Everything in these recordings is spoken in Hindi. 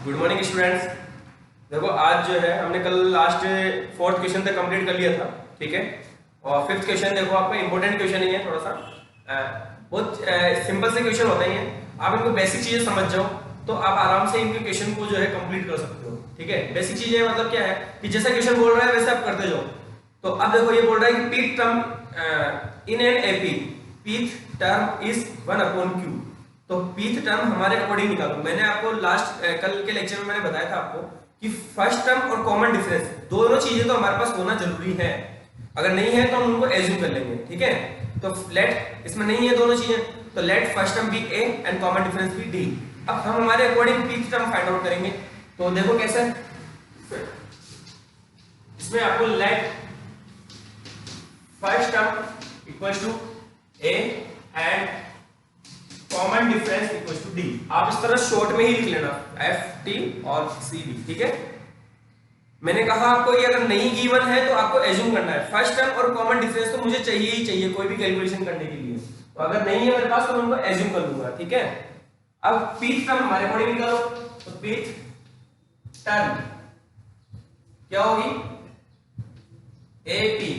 Good morning students. देखो आज जो है हमने कल लास्ट फोर्थ क्वेश्चन तक कंप्लीट कर लिया था, ठीक है। और फिफ्थ क्वेश्चन देखो आपका इंपॉर्टेंट क्वेश्चन ही है, थोड़ा सा बहुत सिंपल से क्वेश्चन होते हैं। आप इनको बेसिक चीजें समझ जाओ तो आप आराम से इनके क्वेश्चन को जो है कंप्लीट कर सकते हो, ठीक है। बेसिक चीजें मतलब क्या है कि जैसा क्वेश्चन बोल रहा है वैसे आप करते जाओ। तो अब देखो ये बोल रहा है कि pith term in an AP, pith term is 1/q। तो पीथ टर्म हमारे अकॉर्डिंग निकालो। मैंने आपको लास्ट कल के लेक्चर में मैंने बताया था आपको कि फर्स्ट टर्म और कॉमन डिफरेंस दोनों चीजें तो हमारे पास होना जरूरी है। अगर नहीं है तो हम उनको एज्यूम कर लेंगे, ठीक है। तो लेट इसमें नहीं है दोनों चीजें, तो let first term be a and common difference be d. अब हम हमारे according pth term find out करेंगे। तो देखो कैसे, इसमें आपको let first term equals to a and common difference equals to d. आप इस तरह शॉर्ट में ही लिख लेना एफ टी और सी डी, ठीक है। मैंने कहा आपको ये अगर नहीं गिवन है तो आपको एज्यूम करना है। फर्स्ट टर्म और कॉमन डिफरेंस तो मुझे चाहिए ही चाहिए कोई भी कैलकुलेशन करने के लिए। तो अगर नहीं है मेरे पास तो मैं उनको एज्यूम कर लूंगा, ठीक है। अब पीथ टर्म हमारे अकॉर्डिंग निकालो। तो पीथ टर्म क्या होगी, a p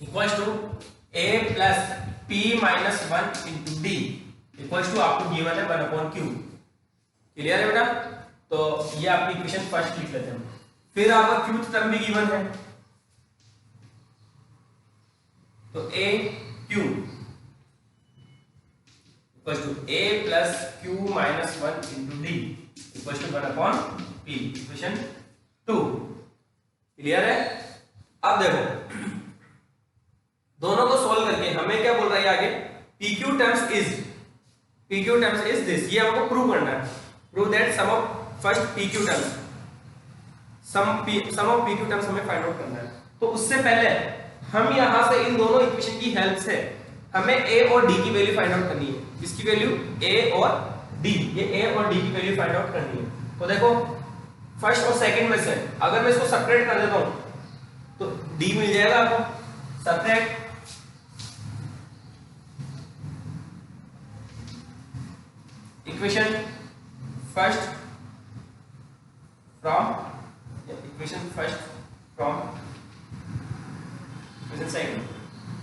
equals to A plus p minus 1 into D equals to आपको गिवन है 1/q। क्लियर है बेटा। तो ये आपकी इक्वेशन फर्स्ट लिख लेते हैं। फिर आपका क्यूथ टर्म भी गिवन है, तो A Q equals to A plus q minus 1 into D equals to 1/p, equation 2। Clear है। अब देखो दोनों को सोल्व करके हमें क्या बोल रहा है आगे, PQ टर्म्स इज दिस। ये हमको प्रूव करना है। Prove that sum of first PQ terms, sum of PQ terms हमें फाइंड आउट करना है। तो उससे पहले हम यहां से इन दोनों इक्वेशन की हेल्प से हमें A और D की वैल्यू फाइंड आउट करनी है। इसकी वैल्यू A और D, ये A और D की वैल्यू फाइंड आउट करनी है। तो देखो फर्स्ट और सेकंड में से अगर मैं इसको सेपरेट कर देता हूं तो D मिल जाएगा आपको। Separate equation first from equation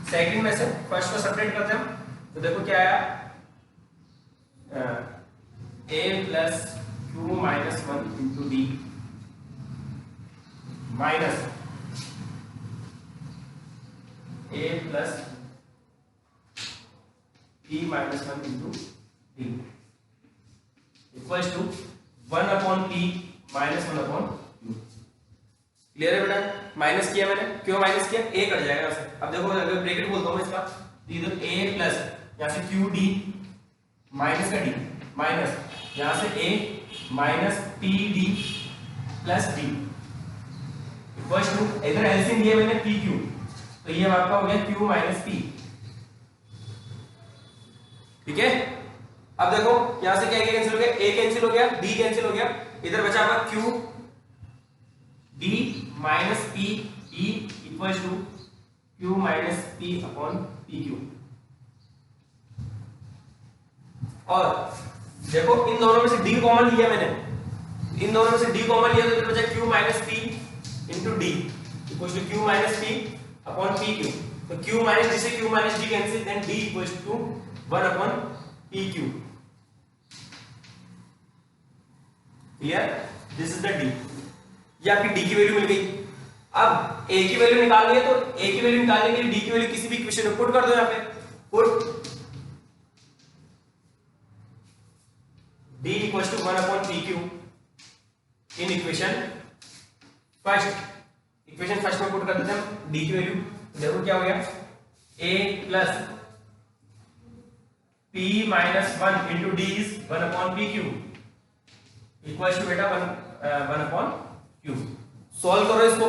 second में से फर्स्ट को सेपरेट करते हैं तो देखो क्या आया, a plus q minus 1 into d minus a plus p minus 1 into D equals to 1/p minus 1/q। Clear है बेटा। माइनस किया मैंने, क्यों माइनस किया, a कट जाएगा यहाँ से। अब देखो अगर ब्रैकेट बोलता हूँ मैं इसका, इधर a प्लस यहाँ से q d माइनस का d माइनस यहाँ से a minus p d plus d equals to, इधर एलसीएम लिया मैंने p q, तो ये आपका हो गया q माइनस p, ठीक है। अब देखो यहां से क्या कैंसिल हो गया, a कैंसिल हो गया, d कैंसिल हो गया, इधर बचा आपका q d minus p e equals to q minus p upon pq। और देखो इन दोनों में से d कॉमन लिया मैंने, इन दोनों में से d कॉमन लिया तो इधर बचा q minus p into d equals to q minus p upon pq। तो q माइनस d से q minus d cancel, then d equals to 1 upon pq। Clear, this is the d. ये आपकी डी की वैल्यू मिल गई। अब ए की वैल्यू निकालनी है तो ए की वैल्यू निकालने के लिए डी की वैल्यू किसी भी इक्वेशन में पुट कर दो। यहां पे put d equals to 1 upon pq in equation first में पुट कर देते हैं डी की वैल्यू। देखो क्या हो गया, a plus p minus 1 into d is 1 upon pq equals to बेटा 1 अपॉन q। सॉल्व करो इसको,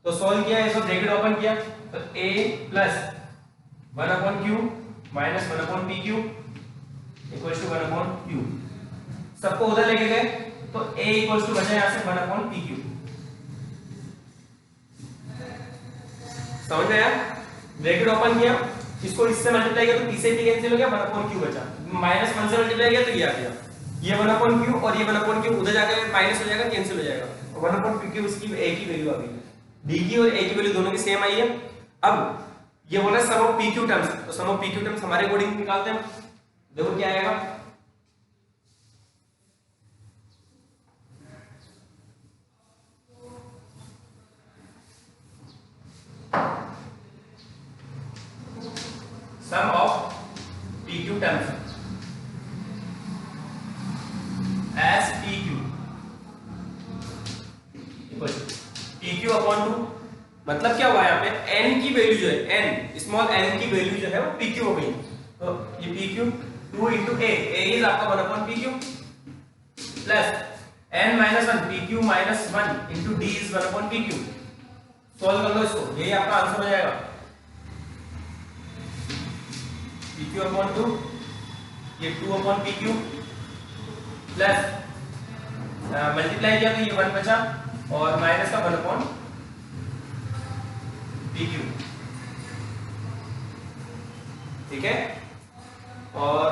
तो सॉल्व किया, इसको ब्रैकेट ओपन किया तो a plus 1 upon q minus 1 upon pq equals to 1 upon q। सबको उधर लेके गए तो a इक्वल्स टू बचा यहां से 1 अपॉन pq। समझ में आया। ब्रैकेट ओपन किया, इसको इससे मल्टीप्लाई किया तो p से p कैंसिल हो गया, 1 अपॉन q बचा, माइनस 1 से मल्टीप्लाई किया तो ये आ गया। ये 1/q और ये 1/q उधर जाकर माइनस हो जाएगा, कैंसिल हो जाएगा, और 1/pq इसकी एक ही वैल्यू आ गई, d की और a की वैल्यू दोनों की सेम आई है। अब ये बोला सम ऑफ pq टर्म्स, तो सम ऑफ pq टर्म्स हमारे अकॉर्डिंग निकालते हैं। देखो क्या आएगा, sum of pq terms as pq equal pq upon 2, मतलब क्या हुआ यहाँ पे n की वैल्यू जो है n स्मॉल n की वैल्यू जो है वो pq हो गई, तो ये pq 2 into a इज आपका 1/pq plus n minus 1 pq minus 1 into d is 1/pq। Solve कर लो इसको, यही आपका आंसर हो जाएगा, pq अपॉन 2, ये 2/pq प्लस मल्टीप्लाई किया तो ये 1 बचा और माइनस का 1/pq। ठीक है, और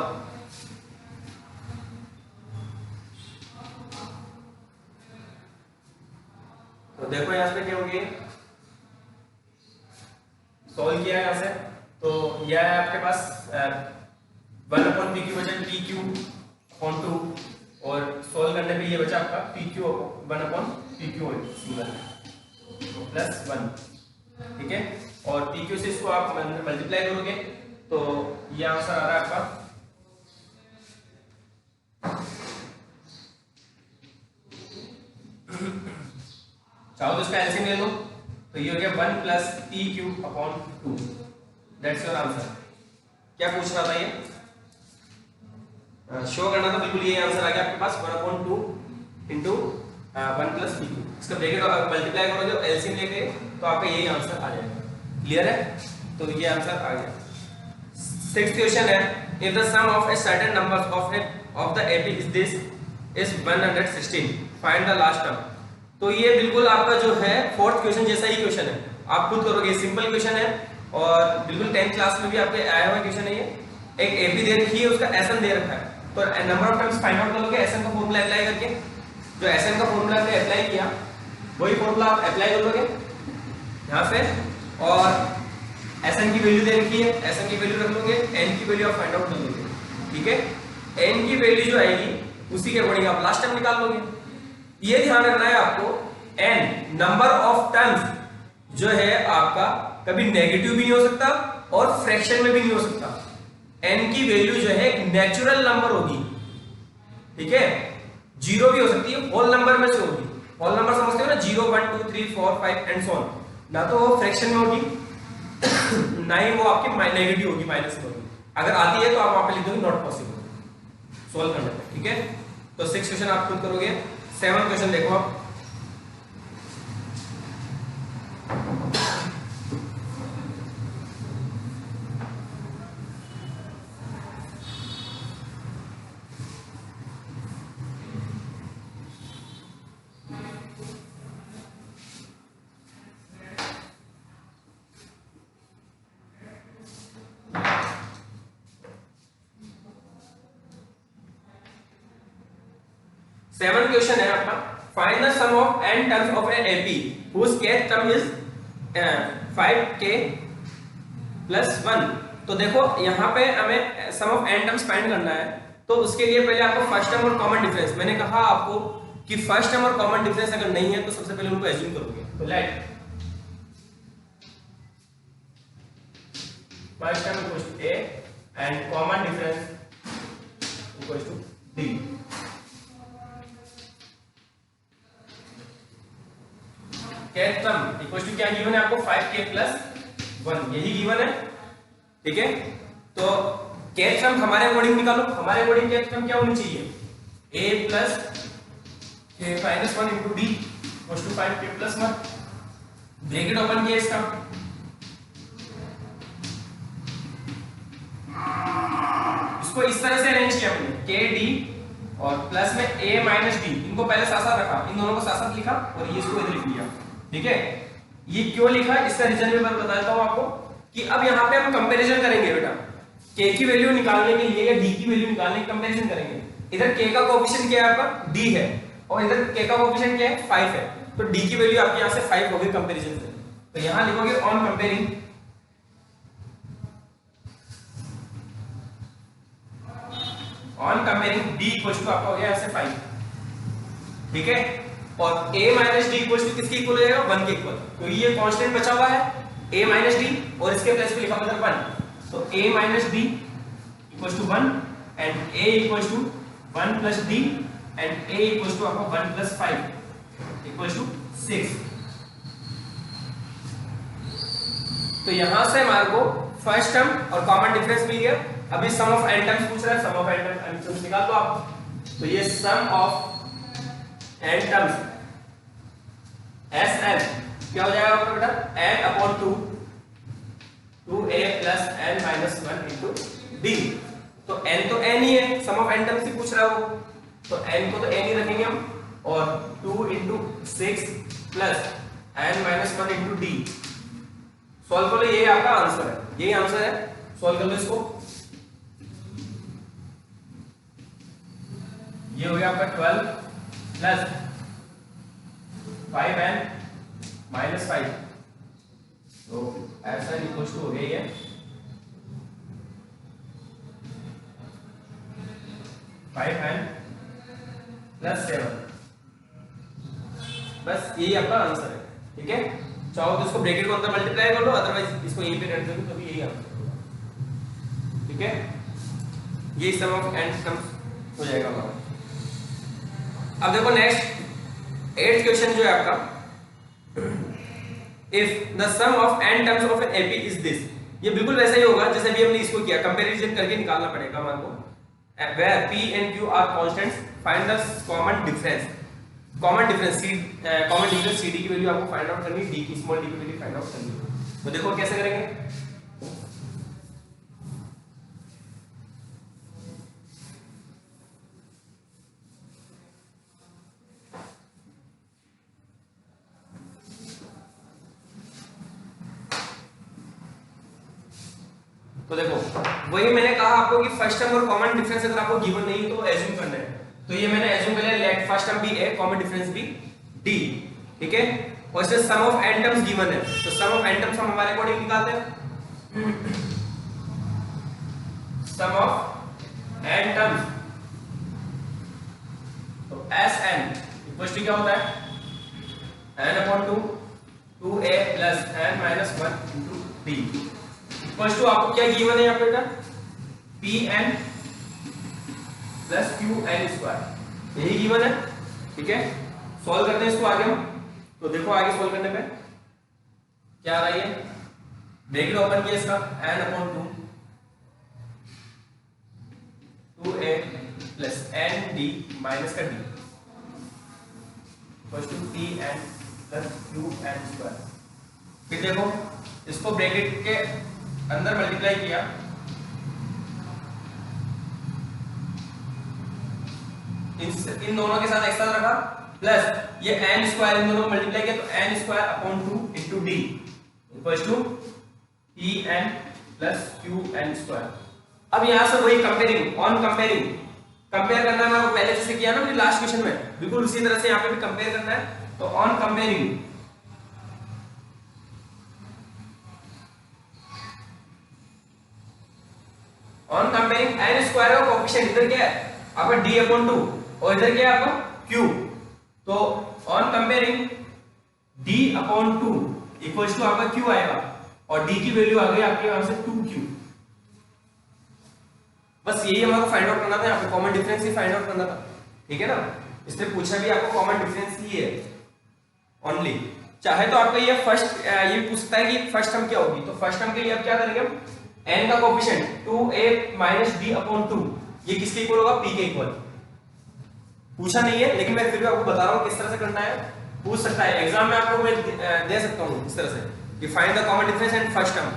तो देखो यहां पे क्या हो गया, सॉल्व किया यहां से, तो यह है आपके पास 1/pq बचा pq अपॉन 2, और सॉल्व करने पे ये बचा आपका pq 1/pq सिंगल प्लस 1। ठीक है, और pq से इसको आप मल्टीप्लाई करोगे तो ये आंसर आ रहा है आपका चाहो तो इसका एलसीएम ले लो, तो ये हो गया 1 plus pq upon 2, that's your answer. क्या पूछ रहा था ये, शो करना था, बिल्कुल ये आंसर आ गया आपके पास 1/2 इंटू 1 प्लस pq। इसका ब्रैकेट मल्टीप्लाई करोगे एलसीएम लेके तो आपका यही आंसर आ जाएगा। क्लियर है, तो ये आंसर आ गया। सिक्स्थ क्वेश्चन है, if the sum of a certain numbers of the AP is this is 116, find the last term. तो ये बिल्कुल आपका जो है फोर्थ क्वेश्चन जैसा ही क्वेश्चन है, आप खुद करोगे, सिंपल क्वेश्चन है और बिल्कुल 10th क्लास में भी आपके आया हुआ क्वेश्चन है ये। एक एपी दे रखी है, उसका एसएन दे रखा है, तो number of times find out करोगे एसएन का फॉर्मूला अप्लाई करके, जो एसएन का फॉर्मूला आपने अप्लाई किया वही फॉर्मूला आप अप्लाई करोगे यहाँ पे, और एसएन की वैल्यू दे रखी है, एसएन की वैल्यू रख लोगे, एन की वैल्यू आप फाइंड आउट कर लोगे। ठीक है, एन की वैल्यू जो आएगी उसी के अकॉर्डिंग आप लास्ट टर्म निकाल लोगे। ये ध्यान रखना है आपको, एन नंबर ऑफ टर्म्स जो है आपका कभी नेगेटिव भी नहीं हो सकता और फ्रैक्शन में भी नहीं हो सकता। एन की वैल्यू जो है नेचुरल नंबर होगी, ठीक है, जीरो भी हो सकती है, होल नंबर में से होगी। होल नंबर समझते हो ना, 0 1 2 3 4 5 एंड सो ऑन, ना तो वो फ्रैक्शन में होगी ना ही वो आपकी नेगेटिव होगी, माइनस में होगी। अगर आती है तो आप वहां पे लिख दोगे नॉट पॉसिबल सॉल्व करने में। ठीक है, तो 6 क्वेश्चन आप खुद करोगे। 7 क्वेश्चन देखो आप, सेवन क्वेश्चन है आपका, find the sum of n terms of an AP whose kth term is 5k plus 1। तो देखो यहाँ पे हमें sum of n terms find करना है, तो उसके लिए पहले आपको फर्स्ट टर्म और कॉमन डिफरेंस, मैंने कहा आपको कि फर्स्ट टर्म और कॉमन डिफरेंस अगर नहीं है तो सबसे पहले उनको एज्यूम करोगे। तो let first term equals to a and common difference equals to d। kth term equal to क्या गिवन है आपको, 5k प्लस 1, यही गिवन है। ठीक है, तो kth टर्म हमारे अकॉर्डिंग निकालो, हमारे अकॉर्डिंग kth टर्म क्या होनी चाहिए, a plus k minus 1 into d equal to 5k plus 1, bracket open किया इसका, इसको इस तरह से अरेंज किया हमने, k d और प्लस में a माइनस d, इनको पहले साथ साथ रखा, इन दोनों को साथ साथ लिखा और ये इसको इधर लिख लिया। ठीक है, ये क्यों लिखा, इसका रीजन भी मैं बता देता हूं आपको, कि अब यहाँ पे हम कंपैरिजन करेंगे बेटा, k की वैल्यू निकालने के लिए या d की वैल्यू निकालने की कंपैरिजन करेंगे। इधर k का कोएफिशिएंट क्या है आपका d है और इधर k का कोएफिशिएंट क्या है 5 है, तो d की वैल्यू आपके यहां से 5 होगी कंपैरिजन से। तो यहां लिखोगे on comparing d equals to आपका हो गया ऐसे 5, ठीक है। और a minus d equals to किसके इक्वल हो जाएगा 1 के इक्वल, तो ये कांस्टेंट बचा हुआ है a माइनस डी और इसके प्लेस पे लिखा हुआ है 1, तो a minus d equals to 1 and a equals to 1 plus d and a equals to आपका 1 प्लस 5 इक्वल्स टू 6। तो यहां से हमारे को फर्स्ट टर्म और कॉमन डिफरेंस मिल गया। अभी सम ऑफ n टर्म्स पूछ रहा है, सम ऑफ n टर्म्स निकाल दो आप। तो ये सम ऑफ n टर्म्स Sn क्या हो जाएगा आपका बेटा n upon 2 2a plus n minus 1 into d। तो n तो n ही है, सम ऑफ n टर्म्स ही पूछ रहा है वो, तो n को तो n ही रखेंगे हम, और 2 into 6 plus n minus 1 into d। Solve कर लो, यही आपका आंसर है, यही आंसर है। सॉल्व कर लो इसको, ये हो गया आपका 12 प्लस 5n माइनस 5, तो ऐसा इक्वल्स टू हो गया ये 5n प्लस 7। बस यही आपका आंसर है, ठीक है। चाहो तो इसको ब्रैकेट को अंदर मल्टीप्लाई कर लो, अदरवाइज इसको यहीं पे रख दो, तभी यही आंसर होगा, ठीक है। ये सम ऑफ n टर्म्स हो जाएगा हमारा। अब देखो नेक्स्ट 8th क्वेश्चन जो है आपका, if the sum of n terms of an AP is this. ये बिल्कुल वैसा ही होगा जैसे भी हमने इसको किया, कंपैरिजन करके निकालना पड़ेगा हमारे को। Where p and q are constants, find the common difference. Common difference cd की वैल्यू आपको फाइंड आउट करनी है, d की स्मॉल d की वैल्यू फाइंड आउट करनी है। तो देखो कैसे करेंगे। तो देखो वही मैंने कहा आपको कि फर्स्ट टर्म और कॉमन डिफरेंस अगर आपको गिवन नहीं तो एज्यूम करना है। तो ये मैंने एज्यूम कर लिया, late first term be A, common difference be D, ठीक है। और इससे सम ऑफ n टर्म्स गिवन है, तो सम ऑफ n टर्म्स हम हमारे अकॉर्डिंग निकालते हैं। सम ऑफ n टर्म्स, तो Sn इक्वल्स टू क्या होता है n upon 2 2a plus n minus 1 into d equals to आपको क्या गिवन है यहाँ पे बेटा Pn प्लस Qn स्क्वायर, यही गिवन है, ठीक है। सॉल्व करते हैं इसको आगे हम। तो देखो आगे सॉल्व करने पे क्या आ रहा है, ब्रैकेट ओपन किया इसका n upon 2 2a plus n d minus का d equals to Pn plus Qn square. फिर देखो इसको ब्रैकेट के अंदर मल्टीप्लाई किया, इन दोनों के साथ एक साथ रखा, प्लस ये n स्क्वायर इन दोनों को मल्टीप्लाई किया, तो n square upon 2 into d equals to Pn plus Qn square. अब यहां से वही कंपेयरिंग, ऑन कंपेयरिंग कंपेयर करना है, मैं पहले जैसे किया ना अपने लास्ट क्वेश्चन में, बिल्कुल उसी तरह से यहां पे भी कंपेयर करना है। तो ऑन कंपेयरिंग n स्क्वायर का कोएफिशिएंट इधर क्या है आपका d अपॉन 2 और इधर क्या है आपका q, तो on comparing d upon 2 equals to आपका q आएगा, और d की वैल्यू आ गई आपके यहां से 2q। बस यही हमारे फाइंड आउट करना था, यहाँ पे कॉमन डिफरेंस ही फाइंड आउट करना था, ठीक है ना। इसने पूछा भी आपको कॉमन डिफरेंस ही है ओनली। चाहे तो आपका ये फर्स्ट ये पूछता है कि फर्स्ट टर्म क्या होगी, तो फर्स्ट टर्म के लिए अब क्या करेंगे हम, n का coefficient 2a minus d upon 2 ये किसके इक्वल होगा, p के इक्वल। पूछा नहीं है लेकिन मैं फिर भी आपको बता रहा हूं किस तरह से करना है, पूछ सकता है एग्जाम में आपको, मैं दे सकता हूं इस तरह से कि find the common difference and first term,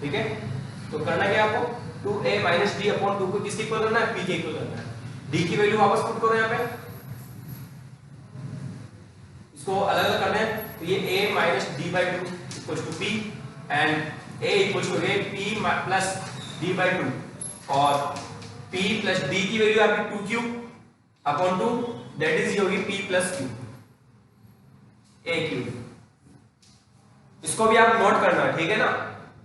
ठीक है। तो करना क्या आपको, 2a माइनस d अपॉन 2 को किसके इक्वल करना है, p के इक्वल करना है। d की वैल्यू वापस पुट करो यहाँ पे, इसको अलग अलग करना है, तो ये a minus d by 2 equals to p and a equals to a p plus d by 2 और p प्लस d की वैल्यू आपकी 2q अपॉन 2 दैट इज ये होगी p plus q a cube. इसको भी आप नोट करना है, ठीक है ना,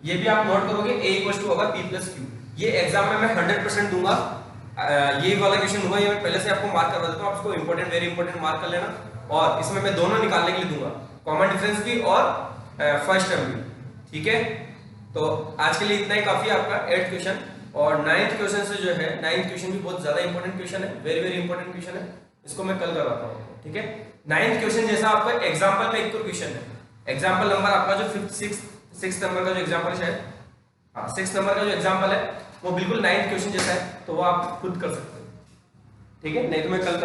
ये भी आप नोट करोगे a इक्वल टू होगा p प्लस q। ये एग्जाम में मैं 100% दूंगा, ये वाला क्वेश्चन दूंगा, ये मैं पहले से आपको मार्क करवा देता हूं, आप इसको इंपॉर्टेंट वेरी इंपॉर्टेंट मार्क कर लेना। और इसमें मैं दोनों निकालने के लिए दूंगा, कॉमन डिफरेंस भी और फर्स्ट टर्म भी, ठीक है। तो आज के लिए इतना ही काफी है आपका 8th क्वेश्चन। और 9th क्वेश्चन से जो है 9th क्वेश्चन भी बहुत ज्यादा इंपॉर्टेंट क्वेश्चन है, वेरी वेरी इंपॉर्टेंट क्वेश्चन है, इसको मैं कल करवाता हूँ, ठीक है। 9th क्वेश्चन जैसा आपका एग्जाम्पल में एक तो क्वेश्चन है, एग्जाम्पल नंबर आपका जो 6 नंबर का जो एग्जाम्पल है, शायद हाँ 6 नंबर का जो एग्जाम्पल है वो बिल्कुल 9th क्वेश्चन जैसा है, तो वो आप खुद कर सकते हो, ठीक है, नहीं तो मैं कल